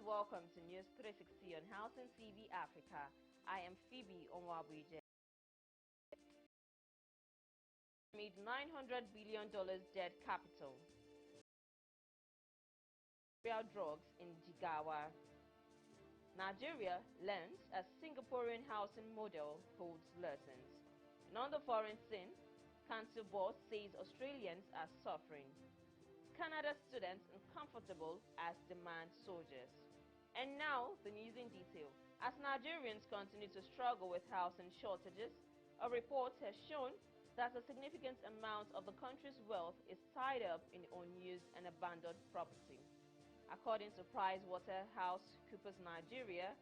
welcome to News 360 on Housing TV Africa. I am Phoebe Onwabwije. Made $900 billion debt capital. Real drugs in Jigawa. Nigeria learns as Singaporean housing model holds lessons. And on the foreign scene, Council Board says Australians are suffering. Canada students uncomfortable as demand soldiers. And now, the news in detail. As Nigerians continue to struggle with housing shortages, a report has shown that a significant amount of the country's wealth is tied up in unused and abandoned property. According to PricewaterhouseCoopers Nigeria,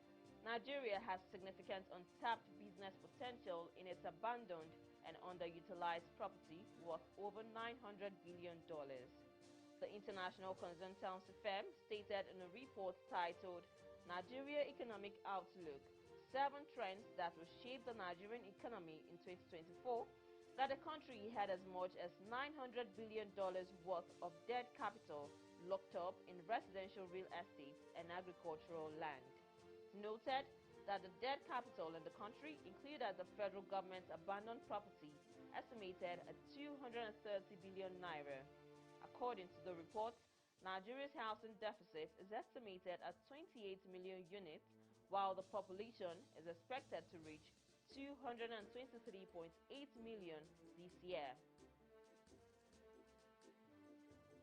Nigeria has significant untapped business potential in its abandoned and underutilized property worth over $900 billion. The international consultancy firm stated in a report titled Nigeria Economic Outlook, 7 Trends That Will Shape the Nigerian Economy in 2024, that the country had as much as $900 billion worth of dead capital locked up in residential real estate and agricultural land. It noted that the dead capital in the country included the federal government's abandoned property estimated at 230 billion naira. According to the report, Nigeria's housing deficit is estimated at 28 million units, while the population is expected to reach 223.8 million this year.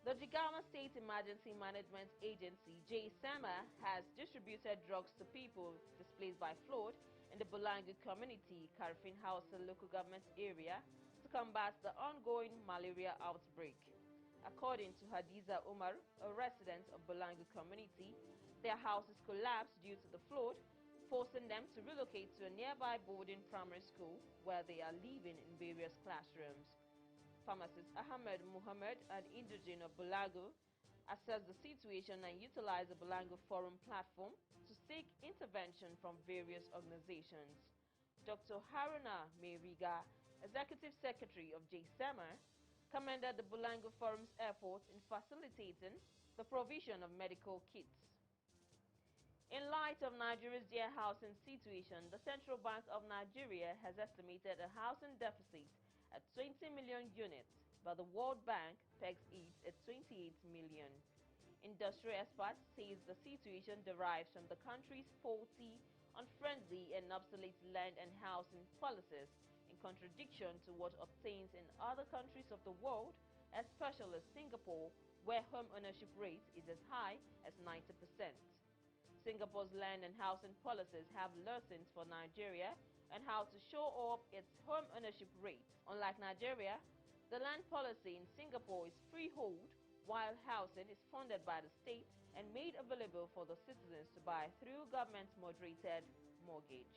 The Jigawa State Emergency Management Agency, JSEMA, has distributed drugs to people displaced by flood in the Bulangu community, Karifin House local government area, to combat the ongoing malaria outbreak. According to Hadiza Umar, a resident of Bulangu community, their houses collapsed due to the flood, forcing them to relocate to a nearby boarding primary school where they are living in various classrooms. Pharmacist Ahmed Muhammad, an indigene of Bulangu, assessed the situation and utilized the Bulangu Forum platform to seek intervention from various organizations. Dr. Haruna Meriga, Executive Secretary of JSEMA, commended the Bulangu Forum's effort in facilitating the provision of medical kits. In light of Nigeria's dear housing situation, the Central Bank of Nigeria has estimated a housing deficit at 20 million units, but the World Bank pegs it at 28 million. Industry experts say the situation derives from the country's faulty, unfriendly and obsolete land and housing policies, in contradiction to what obtains in other countries of the world, especially Singapore, where home ownership rate is as high as 90%. Singapore's land and housing policies have lessons for Nigeria on how to show up its home ownership rate. Unlike Nigeria, the land policy in Singapore is freehold, while housing is funded by the state and made available for the citizens to buy through government-moderated mortgage.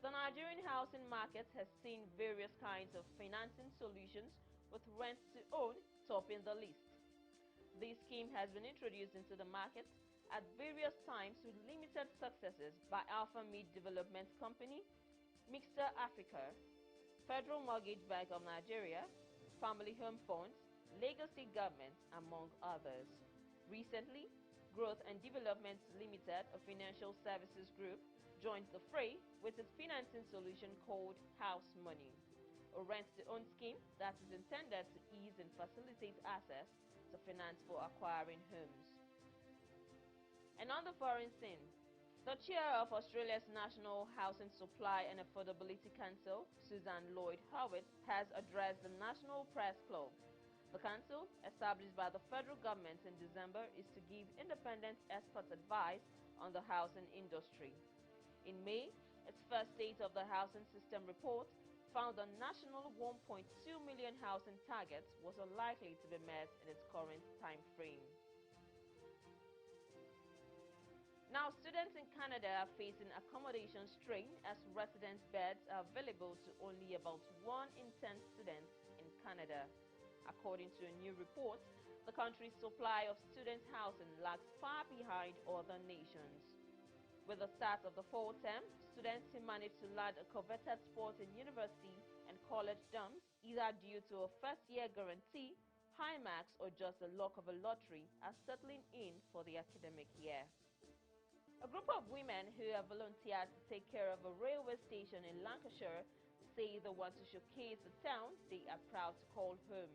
The Nigerian housing market has seen various kinds of financing solutions, with rent-to-own topping the list. This scheme has been introduced into the market at various times with limited successes by Alpha Mid Development Company, Mixter Africa, Federal Mortgage Bank of Nigeria, Family Home Funds, Lagos State Government, among others. Recently, Growth and Development Limited, a financial services group, joined the fray with its financing solution called House Money, a rent-to-own scheme that is intended to ease and facilitate access to finance for acquiring homes. And on the foreign scene, the chair of Australia's National Housing Supply and Affordability Council, Susan Lloyd-Howard, has addressed the National Press Club. The council, established by the federal government in December, is to give independent expert advice on the housing industry. In May, its first State of the Housing System report found the national 1.2 million housing target was unlikely to be met in its current time frame. Now, students in Canada are facing accommodation strain as residence beds are available to only about 1 in 10 students in Canada. According to a new report, the country's supply of student housing lags far behind other nations. With the start of the fall term, students who managed to land a coveted spot in university and college dorms, either due to a first-year guarantee, high marks or just the luck of a lottery are settling in for the academic year. A group of women who have volunteered to take care of a railway station in Lancashire say they want to showcase the town they are proud to call home.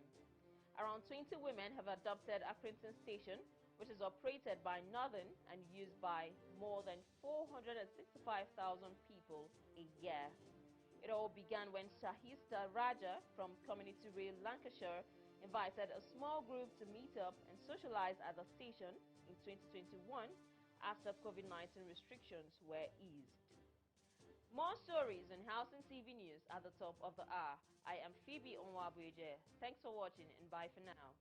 Around 20 women have adopted Accrington Station, which is operated by Northern and used by more than 465,000 people a year. It all began when Shahista Raja from Community Rail Lancashire invited a small group to meet up and socialize at the station in 2021 after COVID-19 restrictions were eased. More stories on Housing TV News at the top of the hour. I am Phoebe Onwabueje. Thanks for watching and bye for now.